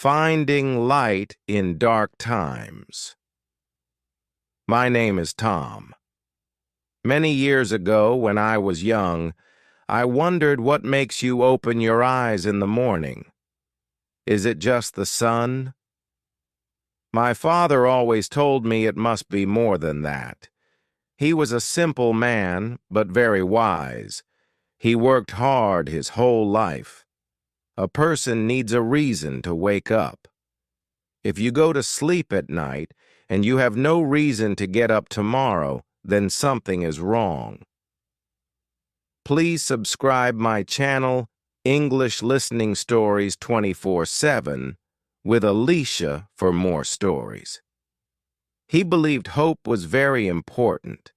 Finding Light in Dark Times. My name is Tom. Many years ago, when I was young, I wondered what makes you open your eyes in the morning. Is it just the sun? My father always told me it must be more than that. He was a simple man, but very wise. He worked hard his whole life. A person needs a reason to wake up. If you go to sleep at night and you have no reason to get up tomorrow, then something is wrong. Please subscribe my channel, English Listening Stories 24/7, with Alicia for more stories. He believed hope was very important.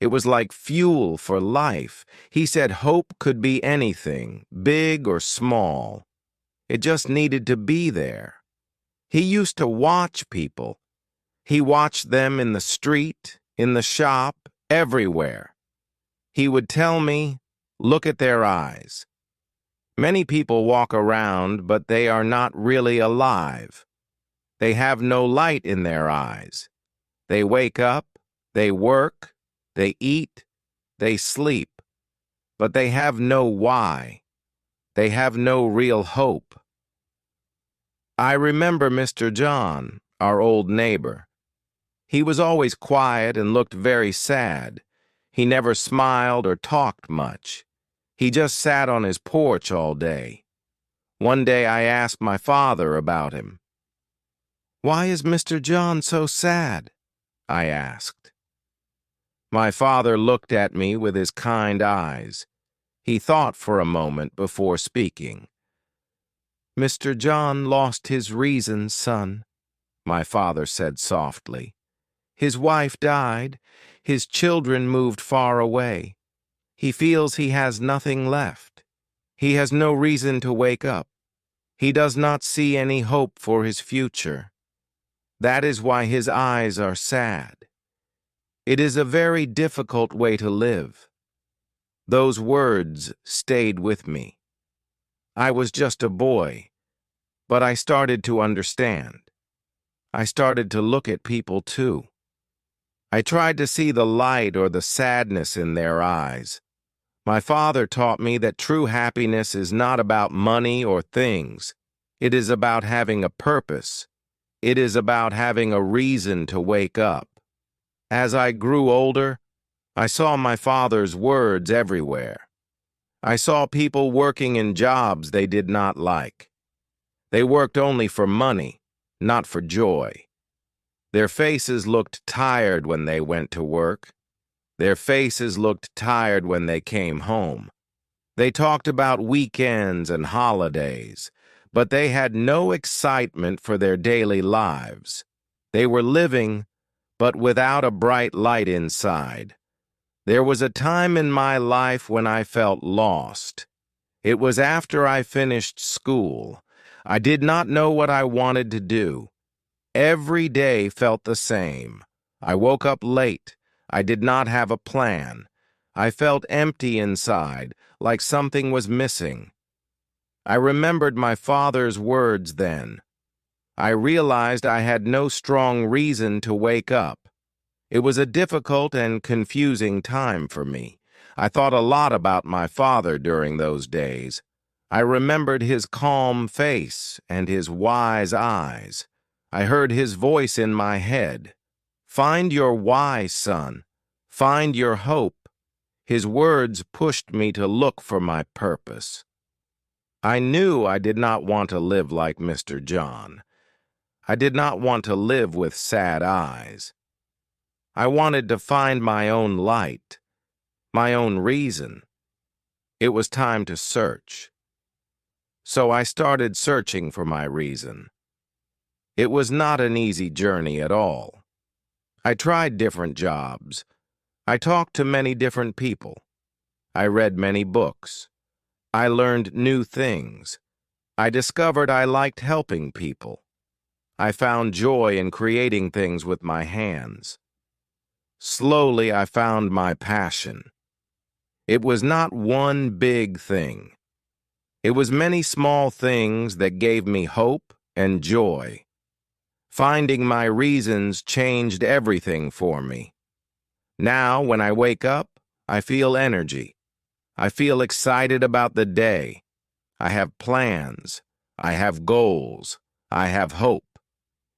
It was like fuel for life. He said hope could be anything, big or small. It just needed to be there. He used to watch people. He watched them in the street, in the shop, everywhere. He would tell me, look at their eyes. Many people walk around, but they are not really alive. They have no light in their eyes. They wake up, they work, they eat, they sleep, but they have no why. They have no real hope. I remember Mr. John, our old neighbor. He was always quiet and looked very sad. He never smiled or talked much. He just sat on his porch all day. One day I asked my father about him. "Why is Mr. John so sad?" I asked. My father looked at me with his kind eyes. He thought for a moment before speaking. "Mr. John lost his reason, son," my father said softly. "His wife died. His children moved far away. He feels he has nothing left. He has no reason to wake up. He does not see any hope for his future. That is why his eyes are sad. It is a very difficult way to live." Those words stayed with me. I was just a boy, but I started to understand. I started to look at people too. I tried to see the light or the sadness in their eyes. My father taught me that true happiness is not about money or things. It is about having a purpose. It is about having a reason to wake up. As I grew older, I saw my father's words everywhere. I saw people working in jobs they did not like. They worked only for money, not for joy. Their faces looked tired when they went to work. Their faces looked tired when they came home. They talked about weekends and holidays, but they had no excitement for their daily lives. They were living, but without a bright light inside. There was a time in my life when I felt lost. It was after I finished school. I did not know what I wanted to do. Every day felt the same. I woke up late. I did not have a plan. I felt empty inside, like something was missing. I remembered my father's words then. I realized I had no strong reason to wake up. It was a difficult and confusing time for me. I thought a lot about my father during those days. I remembered his calm face and his wise eyes. I heard his voice in my head. "Find your why, son. Find your hope." His words pushed me to look for my purpose. I knew I did not want to live like Mr. John. I did not want to live with sad eyes. I wanted to find my own light, my own reason. It was time to search. So I started searching for my reason. It was not an easy journey at all. I tried different jobs. I talked to many different people. I read many books. I learned new things. I discovered I liked helping people. I found joy in creating things with my hands. Slowly, I found my passion. It was not one big thing. It was many small things that gave me hope and joy. Finding my reasons changed everything for me. Now, when I wake up, I feel energy. I feel excited about the day. I have plans. I have goals. I have hope.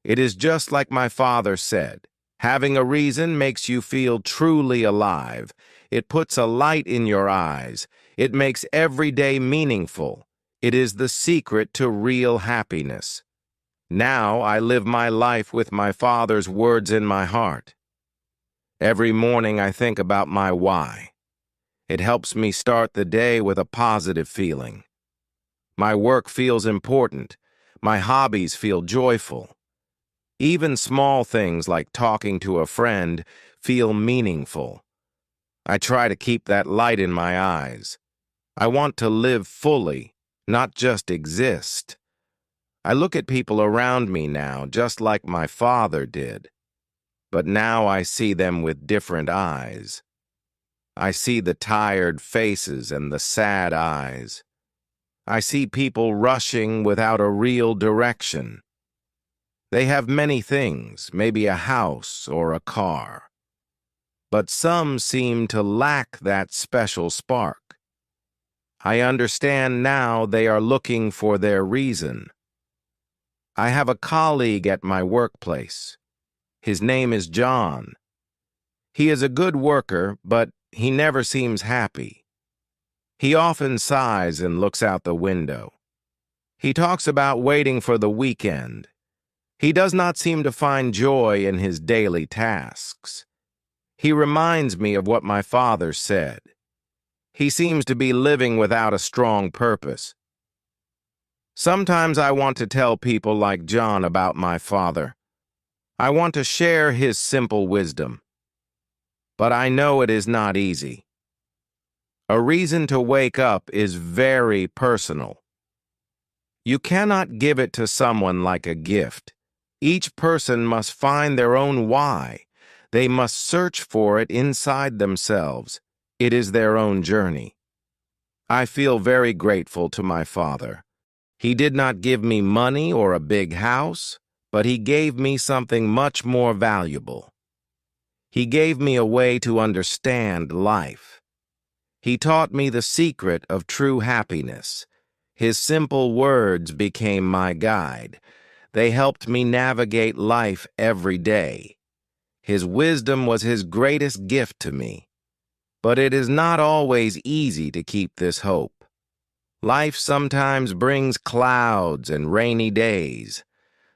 It is just like my father said. Having a reason makes you feel truly alive. It puts a light in your eyes. It makes every day meaningful. It is the secret to real happiness. Now I live my life with my father's words in my heart. Every morning I think about my why. It helps me start the day with a positive feeling. My work feels important. My hobbies feel joyful. Even small things like talking to a friend feel meaningful. I try to keep that light in my eyes. I want to live fully, not just exist. I look at people around me now just like my father did. But now I see them with different eyes. I see the tired faces and the sad eyes. I see people rushing without a real direction. They have many things, maybe a house or a car. But some seem to lack that special spark. I understand now they are looking for their reason. I have a colleague at my workplace. His name is John. He is a good worker, but he never seems happy. He often sighs and looks out the window. He talks about waiting for the weekend. He does not seem to find joy in his daily tasks. He reminds me of what my father said. He seems to be living without a strong purpose. Sometimes I want to tell people like John about my father. I want to share his simple wisdom. But I know it is not easy. A reason to wake up is very personal. You cannot give it to someone like a gift. Each person must find their own why. They must search for it inside themselves. It is their own journey. I feel very grateful to my father. He did not give me money or a big house, but he gave me something much more valuable. He gave me a way to understand life. He taught me the secret of true happiness. His simple words became my guide. They helped me navigate life every day. His wisdom was his greatest gift to me. But it is not always easy to keep this hope. Life sometimes brings clouds and rainy days.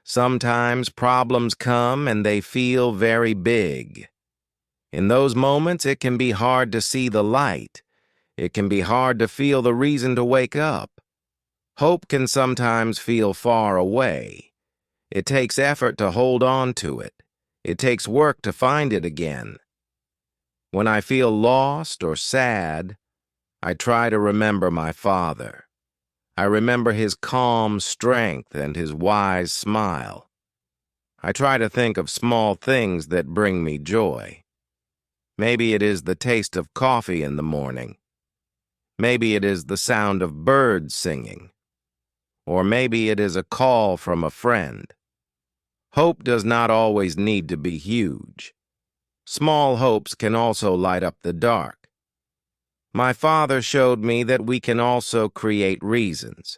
Sometimes problems come and they feel very big. In those moments, it can be hard to see the light. It can be hard to feel the reason to wake up. Hope can sometimes feel far away. It takes effort to hold on to it. It takes work to find it again. When I feel lost or sad, I try to remember my father. I remember his calm strength and his wise smile. I try to think of small things that bring me joy. Maybe it is the taste of coffee in the morning. Maybe it is the sound of birds singing. Or maybe it is a call from a friend. Hope does not always need to be huge. Small hopes can also light up the dark. My father showed me that we can also create reasons.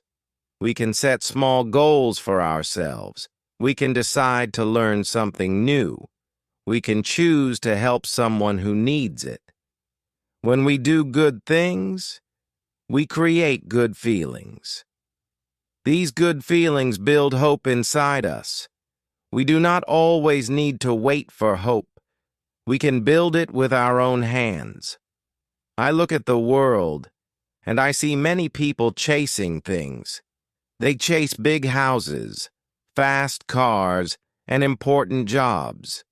We can set small goals for ourselves. We can decide to learn something new. We can choose to help someone who needs it. When we do good things, we create good feelings. These good feelings build hope inside us. We do not always need to wait for hope. We can build it with our own hands. I look at the world, and I see many people chasing things. They chase big houses, fast cars, and important jobs.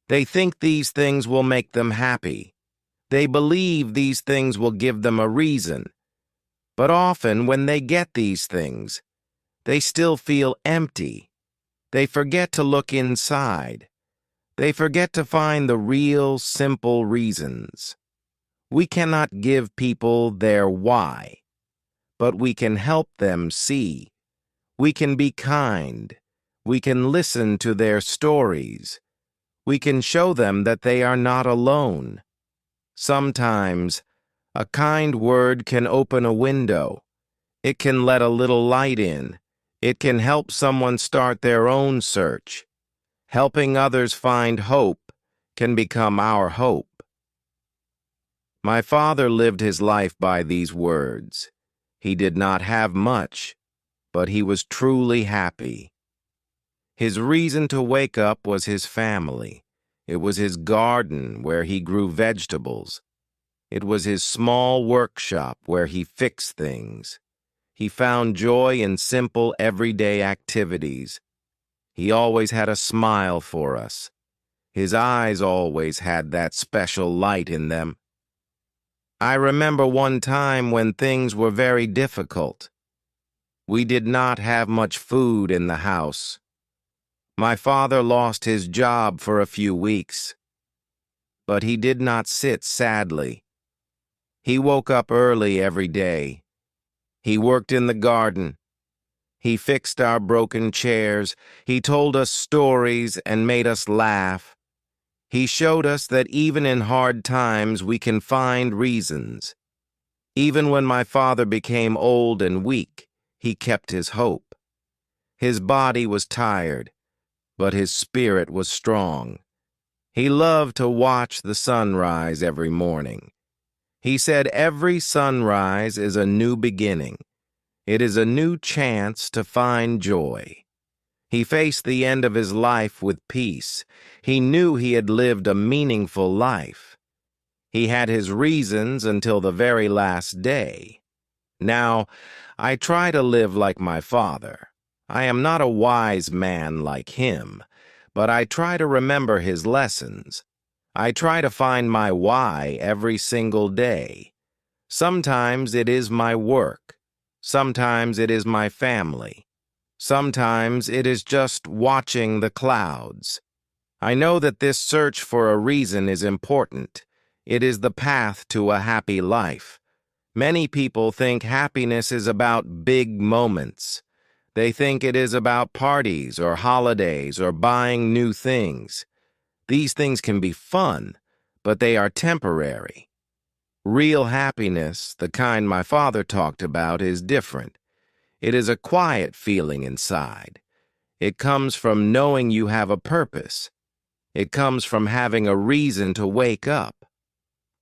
They think these things will make them happy. They believe these things will give them a reason. But often when they get these things, they still feel empty. They forget to look inside. They forget to find the real, simple reasons. We cannot give people their why, but we can help them see. We can be kind. We can listen to their stories. We can show them that they are not alone. Sometimes, a kind word can open a window. It can let a little light in. It can help someone start their own search. Helping others find hope can become our hope. My father lived his life by these words. He did not have much, but he was truly happy. His reason to wake up was his family. It was his garden where he grew vegetables. It was his small workshop where he fixed things. He found joy in simple, everyday activities. He always had a smile for us. His eyes always had that special light in them. I remember one time when things were very difficult. We did not have much food in the house. My father lost his job for a few weeks. But he did not sit sadly. He woke up early every day. He worked in the garden. He fixed our broken chairs. He told us stories and made us laugh. He showed us that even in hard times we can find reasons. Even when my father became old and weak, he kept his hope. His body was tired, but his spirit was strong. He loved to watch the sunrise every morning. He said every sunrise is a new beginning. It is a new chance to find joy. He faced the end of his life with peace. He knew he had lived a meaningful life. He had his reasons until the very last day. Now, I try to live like my father. I am not a wise man like him, but I try to remember his lessons. I try to find my why every single day. Sometimes it is my work. Sometimes it is my family. Sometimes it is just watching the clouds. I know that this search for a reason is important. It is the path to a happy life. Many people think happiness is about big moments. They think it is about parties or holidays or buying new things. These things can be fun, but they are temporary. Real happiness, the kind my father talked about, is different. It is a quiet feeling inside. It comes from knowing you have a purpose. It comes from having a reason to wake up.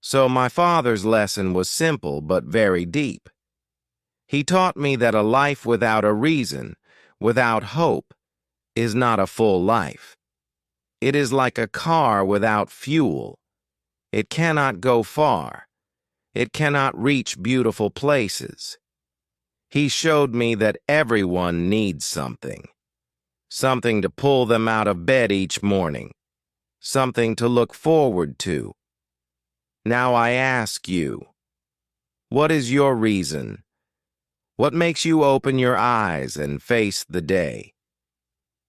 So my father's lesson was simple but very deep. He taught me that a life without a reason, without hope, is not a full life. It is like a car without fuel. It cannot go far. It cannot reach beautiful places. He showed me that everyone needs something. Something to pull them out of bed each morning. Something to look forward to. Now I ask you, what is your reason? What makes you open your eyes and face the day?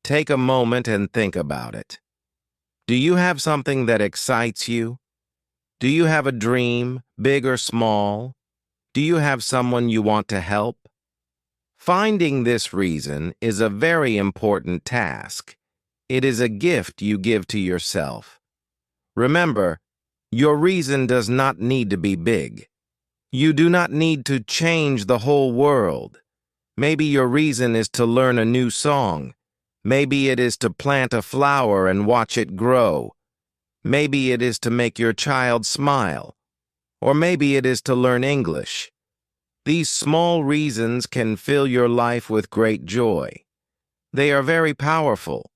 Take a moment and think about it. Do you have something that excites you? Do you have a dream, big or small? Do you have someone you want to help? Finding this reason is a very important task. It is a gift you give to yourself. Remember, your reason does not need to be big. You do not need to change the whole world. Maybe your reason is to learn a new song. Maybe it is to plant a flower and watch it grow. Maybe it is to make your child smile. Or maybe it is to learn English. These small reasons can fill your life with great joy. They are very powerful.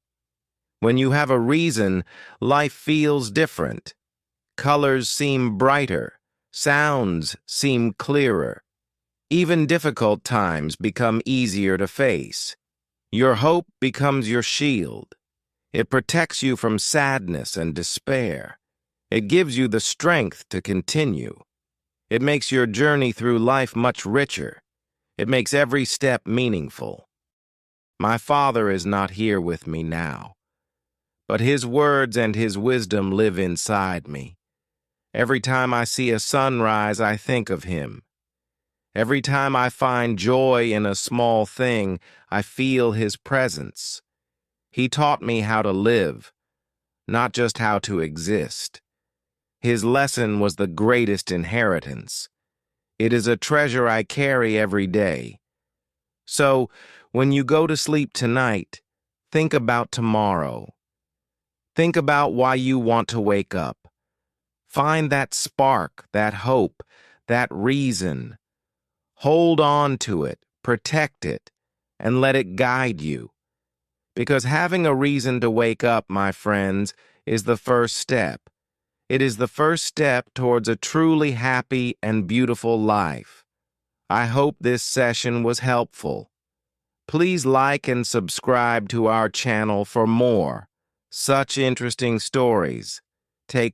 When you have a reason, life feels different. Colors seem brighter. Sounds seem clearer. Even difficult times become easier to face. Your hope becomes your shield. It protects you from sadness and despair. It gives you the strength to continue. It makes your journey through life much richer. It makes every step meaningful. My father is not here with me now, but his words and his wisdom live inside me. Every time I see a sunrise, I think of him. Every time I find joy in a small thing, I feel his presence. He taught me how to live, not just how to exist. His lesson was the greatest inheritance. It is a treasure I carry every day. So, when you go to sleep tonight, think about tomorrow. Think about why you want to wake up. Find that spark, that hope, that reason. Hold on to it, protect it, and let it guide you. Because having a reason to wake up, my friends, is the first step. It is the first step towards a truly happy and beautiful life. I hope this session was helpful. Please like and subscribe to our channel for more such interesting stories. Take